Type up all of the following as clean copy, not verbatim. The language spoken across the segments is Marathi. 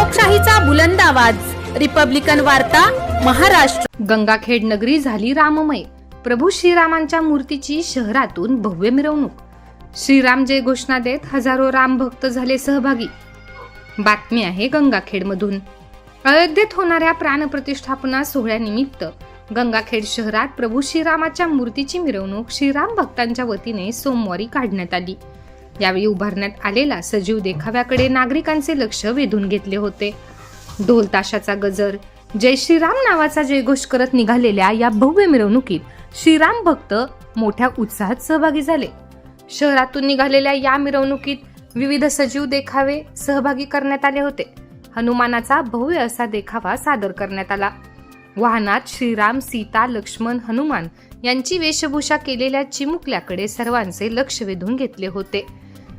लोकशाहीचा बुलंद आवाज, रिपब्लिकन वार्ता, महाराष्ट्र। गंगाखेड नगरी झाली राममय। प्रभू श्रीरामांच्या मूर्तीची शहरातून भव्य मिरवणूक। श्रीराम जय घोषणा देत हजारो राम भक्त झाले सहभागी। बातमी आहे गंगाखेड मधून। अयोध्येत होणाऱ्या प्राणप्रतिष्ठापना सोहळ्यानिमित्त गंगाखेड शहरात प्रभू श्रीरामाच्या मूर्तीची मिरवणूक श्रीराम भक्तांच्या वतीने सोमवारी काढण्यात आली। यावेळी उभारण्यात आलेला सजीव देखाव्याकडे नागरिकांचे लक्ष वेधून घेतले होते। ढोल ताशाचा गजर, जय श्रीराम नावाचा जयघोष करत निघालेल्या या भव्य मिरवणुकीत श्रीराम भक्त मोठ्या उत्साहात सहभागी झाले। शहरातून निघालेल्या या मिरवणुकीत विविध सजीव देखावे सहभागी करण्यात आले होते। हनुमानाचा भव्य असा देखावा सादर करण्यात आला। वाहनात श्रीराम, सीता, लक्ष्मण, हनुमान यांची वेशभूषा केलेल्या चिमुकल्याकडे सर्वांचे लक्ष वेधून घेतले होते।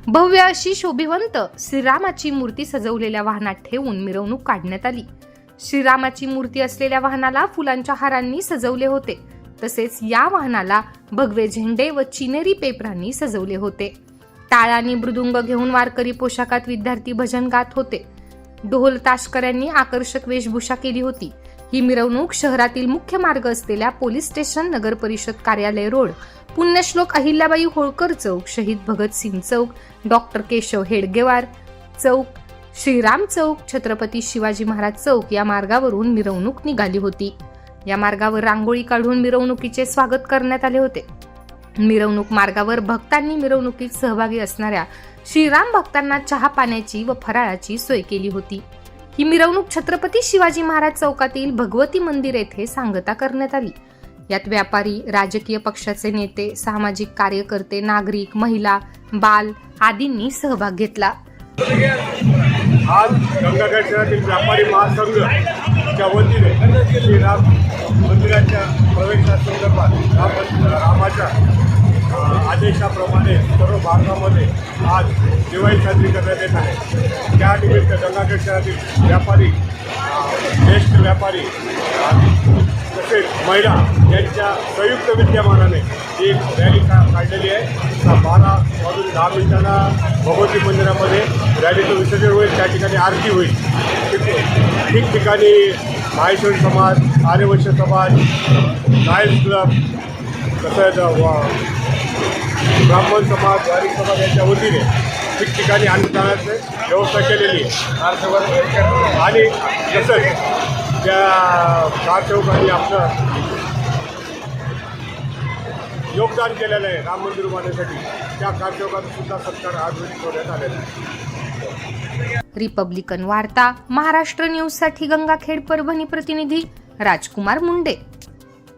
भव्य अशी शोभिवंत श्रीरामाची मूर्ती सजवलेल्या वाहनात ठेवून मिरवणूक काढण्यात आली। श्रीरामाची मूर्ती असलेल्या वाहनाला फुलांच्या हारांनी सजवले होते। तसेच या वाहनाला भगवे झेंडे व चिनेरी पेपरांनी सजवले होते। टाळ आणि मृदुंग घेऊन वारकरी पोशाखात विद्यार्थी भजन गात होते। ढोल ताशकऱ्यांनी आकर्षक वेशभूषा केली होती। ही मिरवणूक शहरातील मुख्य मार्ग असलेल्या पोलीस स्टेशन, नगर परिषद कार्यालय रोड, पुण्यश्लोक अहिल्याबाई होळकर चौक, शहीद भगतसिंग चौक, डॉक्टर केशव हेडगेवार चौक, श्रीराम चौक, छत्रपती शिवाजी महाराज चौक या मार्गावरून मिरवणूक निघाली होती। या मार्गावर रांगोळी काढून मिरवणुकीचे स्वागत करण्यात आले होते। मिरवणूक मार्गावर भक्तांनी मिरवणुकीत सहभागी असणाऱ्या श्रीराम भक्तांना चहा पाण्याची व फराळाची सोय केली होती। ही मिरवणूक छत्रपती शिवाजी महाराज चौकातील भगवती मंदिर येथे सांगता करण्यात आली। यात व्यापारी, राजकीय पक्षाचे नेते, सामाजिक कार्यकर्ते, नागरिक, महिला, बाल आदींनी सहभाग घेतला। आज गंगाखेड शहरातील व्यापारी महासंघच्या वतीने श्रीराम मंदिराच्या प्रवेशासंदर्भात रामाच्या आदेशाप्रमाणे सर्व भागामध्ये आज दिवाळी साजरी करण्यात येत आहे। त्यानिमित्त गंगाखेड शहरातील व्यापारी, ज्येष्ठ व्यापारी तसेच महिला यांच्या संयुक्त विद्यमानाने एक रॅली काढलेली आहे। 12:10 भगवती मंदिरामध्ये रॅलीचं विसर्जन होईल। त्या ठिकाणी आरती होईल। ठिकठिकाणी माहेश्वरी समाज, आर्यवैश्य समाज, लायन्स क्लब, तसंच ब्राह्मण समाज, वारी समाज यांच्या वतीने ठिकठिकाणी अन्नदानाची व्यवस्था केलेली आहे। आणि तसंच त्या कारसेवकांनी आपलं योगदान केलेलं आहे राम मंदिर उभारण्यासाठी, त्या कारसेवकांचा सुद्धा सत्कार आज करण्यात आलेला आहे। रिपब्लिकन वार्ता, महाराष्ट्र न्यूज साठी गंगाखेड परभणी प्रतिनिधी राजकुमार मुंडे।